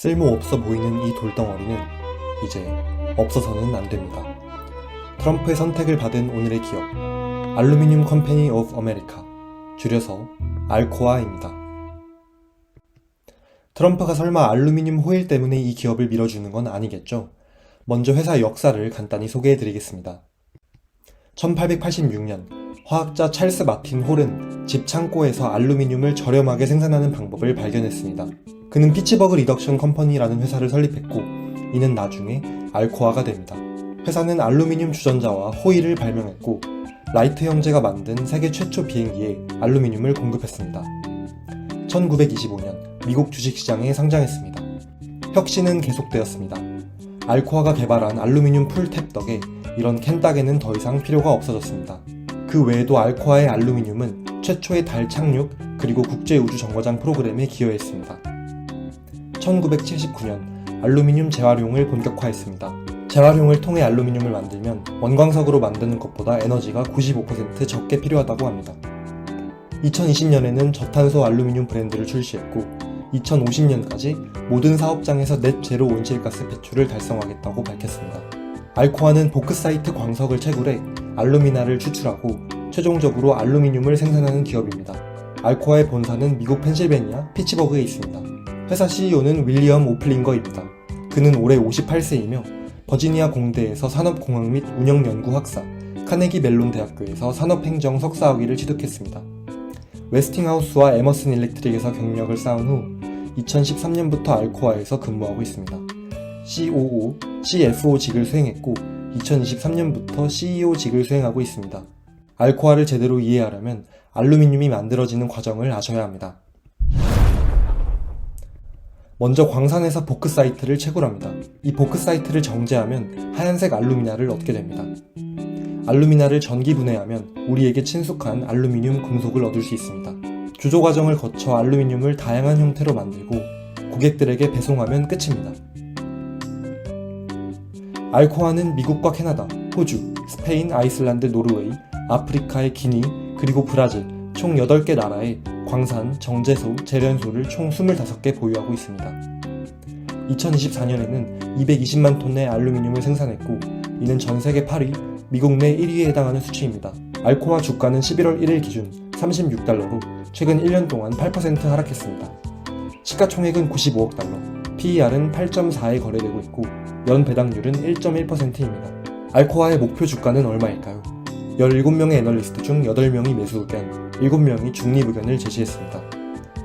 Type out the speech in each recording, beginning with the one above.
쓸모없어 보이는 이 돌덩어리는 이제 없어서는 안 됩니다. 트럼프의 선택을 받은 오늘의 기업, 알루미늄 컴퍼니 오브 아메리카, 줄여서 알코아입니다. 트럼프가 설마 알루미늄 호일 때문에 이 기업을 밀어주는 건 아니겠죠? 먼저 회사 역사를 간단히 소개해드리겠습니다. 1886년 화학자 찰스 마틴 홀은 집 창고에서 알루미늄을 저렴하게 생산하는 방법을 발견했습니다. 그는 피츠버그 리덕션 컴퍼니라는 회사를 설립했고 이는 나중에 알코아가 됩니다. 회사는 알루미늄 주전자와 호일을 발명했고 라이트 형제가 만든 세계 최초 비행기에 알루미늄을 공급했습니다. 1925년 미국 주식시장에 상장했습니다. 혁신은 계속되었습니다. 알코아가 개발한 알루미늄 풀탭 덕에 이런 캔따개는 더 이상 필요가 없어졌습니다. 그 외에도 알코아의 알루미늄은 최초의 달 착륙 그리고 국제우주정거장 프로그램에 기여했습니다. 1979년 알루미늄 재활용을 본격화했습니다. 재활용을 통해 알루미늄을 만들면 원광석으로 만드는 것보다 에너지가 95% 적게 필요하다고 합니다. 2020년에는 저탄소 알루미늄 브랜드를 출시했고 2050년까지 모든 사업장에서 넷 제로 온실가스 배출을 달성하겠다고 밝혔습니다. 알코아는 보크사이트 광석을 채굴해 알루미나를 추출하고 최종적으로 알루미늄을 생산하는 기업입니다. 알코아의 본사는 미국 펜실베니아 피츠버그에 있습니다. 회사 CEO는 윌리엄 오플링거입니다. 그는 올해 58세이며 버지니아 공대에서 산업공학 및 운영연구 학사, 카네기 멜론 대학교에서 산업행정 석사학위를 취득했습니다. 웨스팅하우스와 에머슨 일렉트릭에서 경력을 쌓은 후 2013년부터 알코아에서 근무하고 있습니다. COO, CFO직을 수행했고 2023년부터 CEO직을 수행하고 있습니다. 알코아를 제대로 이해하려면 알루미늄이 만들어지는 과정을 아셔야 합니다. 먼저 광산에서 보크사이트를 채굴합니다. 이 보크사이트를 정제하면 하얀색 알루미나를 얻게 됩니다. 알루미나를 전기분해하면 우리에게 친숙한 알루미늄 금속을 얻을 수 있습니다. 조조 과정을 거쳐 알루미늄을 다양한 형태로 만들고 고객들에게 배송하면 끝입니다. 알코아는 미국과 캐나다, 호주, 스페인, 아이슬란드, 노르웨이, 아프리카의 기니, 그리고 브라질 총 8개 나라에 광산, 정제소, 재련소를 총 25개 보유하고 있습니다. 2024년에는 220만 톤의 알루미늄을 생산했고 이는 전 세계 8위, 미국 내 1위에 해당하는 수치입니다. 알코아 주가는 11월 1일 기준 36달러로 최근 1년 동안 8% 하락했습니다. 시가총액은 95억 달러, PER은 8.4에 거래되고 있고 연 배당률은 1.1%입니다. 알코아의 목표 주가는 얼마일까요? 17명의 애널리스트 중 8명이 매수 의견, 7명이 중립 의견을 제시했습니다.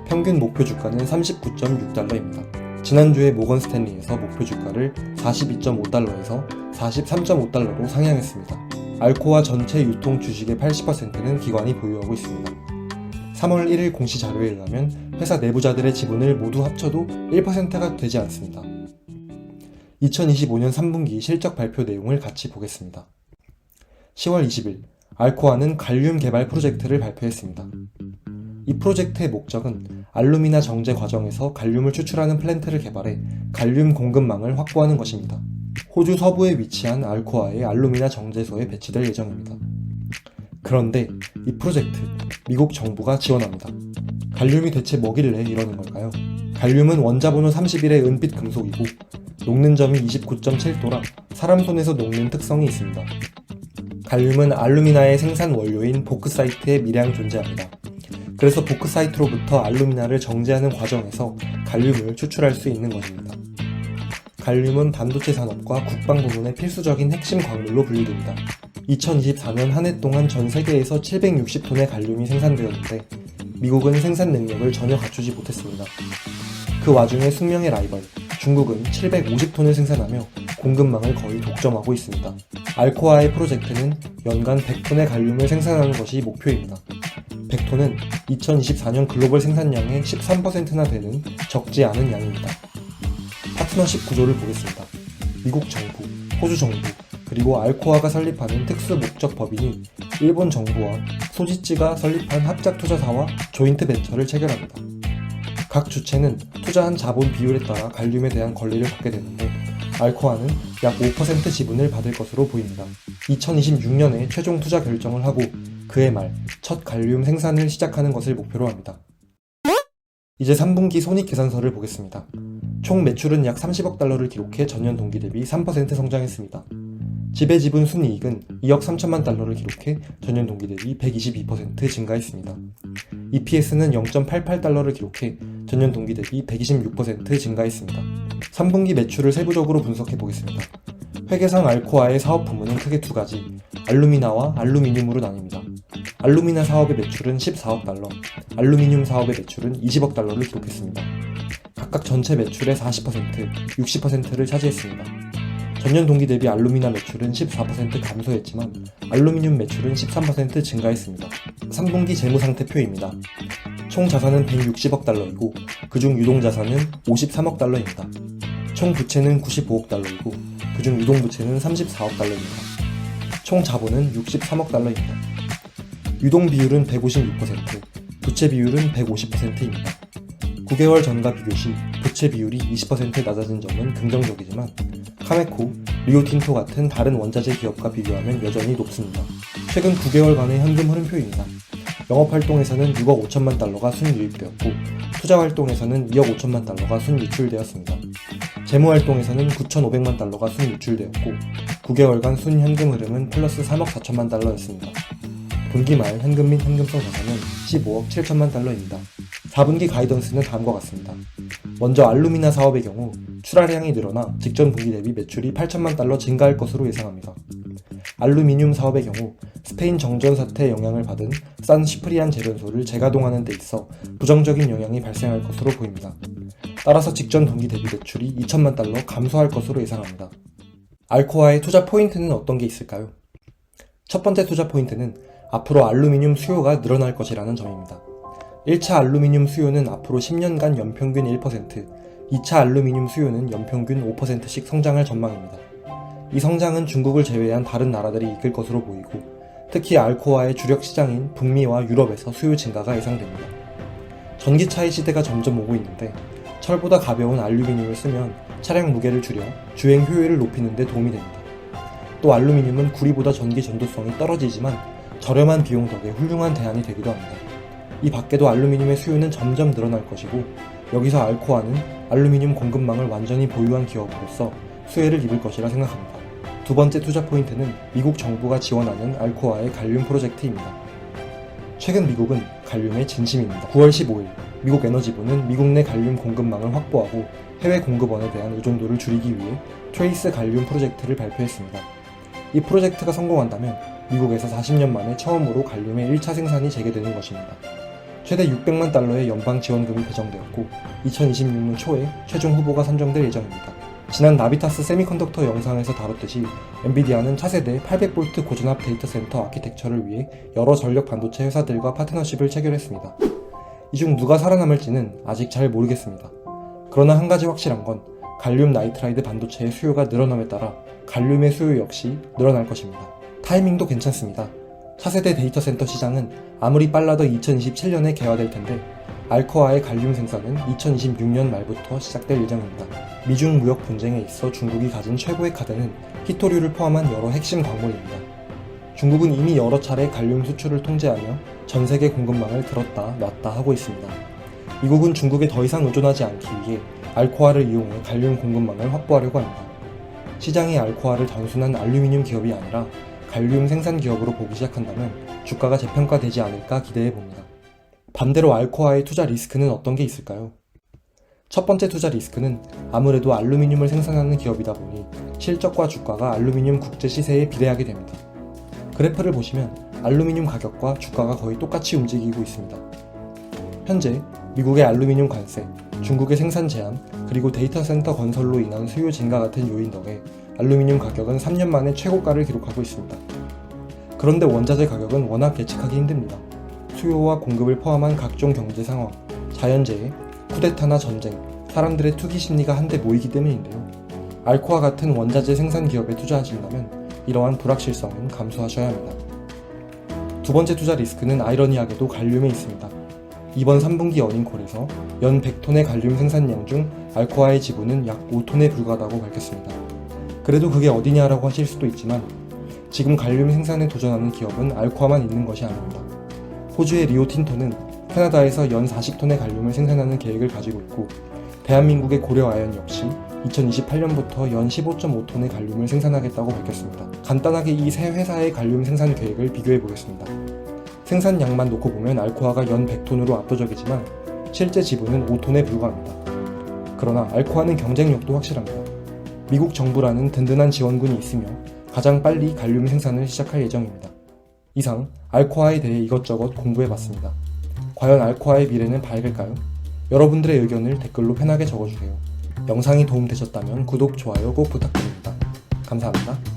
평균 목표 주가는 39.6달러입니다. 지난주에 모건 스탠리에서 목표 주가를 42.5달러에서 43.5달러로 상향했습니다. 알코아 전체 유통 주식의 80%는 기관이 보유하고 있습니다. 3월 1일 공시 자료에 의하면 회사 내부자들의 지분을 모두 합쳐도 1%가 되지 않습니다. 2025년 3분기 실적 발표 내용을 같이 보겠습니다. 10월 20일 알코아는 갈륨 개발 프로젝트를 발표했습니다. 이 프로젝트의 목적은 알루미나 정제 과정에서 갈륨을 추출하는 플랜트를 개발해 갈륨 공급망을 확보하는 것입니다. 호주 서부에 위치한 알코아의 알루미나 정제소에 배치될 예정입니다. 그런데 이 프로젝트 미국 정부가 지원합니다. 갈륨이 대체 뭐길래 이러는 걸까요? 갈륨은 원자번호 31의 은빛 금속이고 녹는 점이 29.7도라 사람 손에서 녹는 특성이 있습니다. 갈륨은 알루미나의 생산 원료인 보크사이트에 미량 존재합니다. 그래서 보크사이트로부터 알루미나를 정제하는 과정에서 갈륨을 추출할 수 있는 것입니다. 갈륨은 반도체 산업과 국방 부문의 필수적인 핵심 광물로 분류됩니다. 2024년 한 해 동안 전 세계에서 760톤의 갈륨이 생산되었는데 미국은 생산 능력을 전혀 갖추지 못했습니다. 그 와중에 숙명의 라이벌 중국은 750톤을 생산하며 공급망을 거의 독점하고 있습니다. 알코아의 프로젝트는 연간 100톤의 갈륨을 생산하는 것이 목표입니다. 100톤은 2024년 글로벌 생산량의 13%나 되는 적지 않은 양입니다. 파트너십 구조를 보겠습니다. 미국 정부, 호주 정부, 그리고 알코아가 설립하는 특수 목적 법인이 일본 정부와 소지찌가 설립한 합작 투자사와 조인트 벤처를 체결합니다. 각 주체는 투자한 자본 비율에 따라 갈륨에 대한 권리를 갖게 되는데 알코아는 약 5% 지분을 받을 것으로 보입니다. 2026년에 최종 투자 결정을 하고 그해 말 첫 갈륨 생산을 시작하는 것을 목표로 합니다. 이제 3분기 손익계산서를 보겠습니다. 총 매출은 약 30억 달러를 기록해 전년 동기 대비 3% 성장했습니다. 지배지분 순이익은 2억 3천만 달러를 기록해 전년 동기 대비 122% 증가했습니다. EPS는 0.88달러를 기록해 전년 동기 대비 126% 증가했습니다. 3분기 매출을 세부적으로 분석해 보겠습니다. 회계상 알코아의 사업 부문은 크게 두 가지, 알루미나와 알루미늄으로 나뉩니다. 알루미나 사업의 매출은 14억 달러, 알루미늄 사업의 매출은 20억 달러를 기록했습니다. 각각 전체 매출의 40%, 60%를 차지했습니다. 전년 동기 대비 알루미나 매출은 14% 감소했지만 알루미늄 매출은 13% 증가했습니다. 3분기 재무상태표입니다. 총 자산은 160억 달러이고 그중 유동자산은 53억 달러입니다. 총 부채는 95억 달러이고 그중 유동부채는 34억 달러입니다. 총 자본은 63억 달러입니다. 유동 비율은 156%, 부채 비율은 150%입니다. 9개월 전과 비교 시 부채 비율이 20% 낮아진 점은 긍정적이지만 카메코, 리오틴토 같은 다른 원자재 기업과 비교하면 여전히 높습니다. 최근 9개월간의 현금 흐름표입니다. 영업활동에서는 6억 5천만 달러가 순유입되었고 투자활동에서는 2억 5천만 달러가 순유출되었습니다. 재무활동에서는 9,500만 달러가 순유출되었고 9개월간 순현금 흐름은 플러스 3억 4천만 달러였습니다. 분기 말 현금 및 현금성 자산은 15억 7천만 달러입니다. 4분기 가이던스는 다음과 같습니다. 먼저 알루미나 사업의 경우 출하량이 늘어나 직전 분기 대비 매출이 8천만 달러 증가할 것으로 예상합니다. 알루미늄 사업의 경우 스페인 정전 사태의 영향을 받은 산 시프리안 재련소를 재가동하는 데 있어 부정적인 영향이 발생할 것으로 보입니다. 따라서 직전 분기 대비 매출이 2천만 달러 감소할 것으로 예상합니다. 알코아의 투자 포인트는 어떤 게 있을까요? 첫 번째 투자 포인트는 앞으로 알루미늄 수요가 늘어날 것이라는 점입니다. 1차 알루미늄 수요는 앞으로 10년간 연평균 1%, 2차 알루미늄 수요는 연평균 5%씩 성장할 전망입니다. 이 성장은 중국을 제외한 다른 나라들이 이끌 것으로 보이고 특히 알코아의 주력 시장인 북미와 유럽에서 수요 증가가 예상됩니다. 전기차의 시대가 점점 오고 있는데 철보다 가벼운 알루미늄을 쓰면 차량 무게를 줄여 주행 효율을 높이는 데 도움이 됩니다. 또 알루미늄은 구리보다 전기 전도성이 떨어지지만 저렴한 비용 덕에 훌륭한 대안이 되기도 합니다. 이 밖에도 알루미늄의 수요는 점점 늘어날 것이고 여기서 알코아는 알루미늄 공급망을 완전히 보유한 기업으로서 수혜를 입을 것이라 생각합니다. 두 번째 투자 포인트는 미국 정부가 지원하는 알코아의 갈륨 프로젝트입니다. 최근 미국은 갈륨의 진심입니다. 9월 15일 미국 에너지부는 미국 내 갈륨 공급망을 확보하고 해외 공급원에 대한 의존도를 줄이기 위해 트레이스 갈륨 프로젝트를 발표했습니다. 이 프로젝트가 성공한다면 미국에서 40년 만에 처음으로 갈륨의 1차 생산이 재개되는 것입니다. 최대 600만 달러의 연방 지원금이 배정되었고 2026년 초에 최종 후보가 선정될 예정입니다. 지난 나비타스 세미컨덕터 영상에서 다뤘듯이 엔비디아는 차세대 800V 고전압 데이터 센터 아키텍처를 위해 여러 전력 반도체 회사들과 파트너십을 체결했습니다. 이 중 누가 살아남을지는 아직 잘 모르겠습니다. 그러나 한 가지 확실한 건 갈륨 나이트라이드 반도체의 수요가 늘어남에 따라 갈륨의 수요 역시 늘어날 것입니다. 타이밍도 괜찮습니다. 차세대 데이터 센터 시장은 아무리 빨라도 2027년에 개화될 텐데 알코아의 갈륨 생산은 2026년 말부터 시작될 예정입니다. 미중 무역 분쟁에 있어 중국이 가진 최고의 카드는 히토류를 포함한 여러 핵심 광물입니다. 중국은 이미 여러 차례 갈륨 수출을 통제하며 전 세계 공급망을 들었다 놨다 하고 있습니다. 미국은 중국에 더 이상 의존하지 않기 위해 알코아를 이용해 갈륨 공급망을 확보하려고 합니다. 시장이 알코아를 단순한 알루미늄 기업이 아니라 갈륨 생산 기업으로 보기 시작한다면 주가가 재평가되지 않을까 기대해 봅니다. 반대로 알코아의 투자 리스크는 어떤 게 있을까요? 첫 번째 투자 리스크는 아무래도 알루미늄을 생산하는 기업이다 보니 실적과 주가가 알루미늄 국제 시세에 비례하게 됩니다. 그래프를 보시면 알루미늄 가격과 주가가 거의 똑같이 움직이고 있습니다. 현재 미국의 알루미늄 관세, 중국의 생산 제한, 그리고 데이터 센터 건설로 인한 수요 증가 같은 요인 덕에 알루미늄 가격은 3년 만에 최고가를 기록하고 있습니다. 그런데 원자재 가격은 워낙 예측하기 힘듭니다. 수요와 공급을 포함한 각종 경제 상황, 자연재해, 쿠데타나 전쟁, 사람들의 투기 심리가 한데 모이기 때문인데요. 알코아 같은 원자재 생산 기업에 투자하신다면 이러한 불확실성은 감수하셔야 합니다. 두 번째 투자 리스크는 아이러니하게도 갈륨에 있습니다. 이번 3분기 어닝콜에서 연 100톤의 갈륨 생산량 중 알코아의 지분은 약 5톤에 불과하다고 밝혔습니다. 그래도 그게 어디냐라고 하실 수도 있지만 지금 갈륨 생산에 도전하는 기업은 알코아만 있는 것이 아닙니다. 호주의 리오틴토는 캐나다에서 연 40톤의 갈륨을 생산하는 계획을 가지고 있고, 대한민국의 고려아연 역시 2028년부터 연 15.5톤의 갈륨을 생산하겠다고 밝혔습니다. 간단하게 이 세 회사의 갈륨 생산 계획을 비교해 보겠습니다. 생산량만 놓고 보면 알코아가 연 100톤으로 압도적이지만 실제 지분은 5톤에 불과합니다. 그러나 알코아는 경쟁력도 확실합니다. 미국 정부라는 든든한 지원군이 있으며 가장 빨리 갈륨 생산을 시작할 예정입니다. 이상 알코아에 대해 이것저것 공부해봤습니다. 과연 알코아의 미래는 밝을까요? 여러분들의 의견을 댓글로 편하게 적어주세요. 영상이 도움되셨다면 구독, 좋아요 꼭 부탁드립니다. 감사합니다.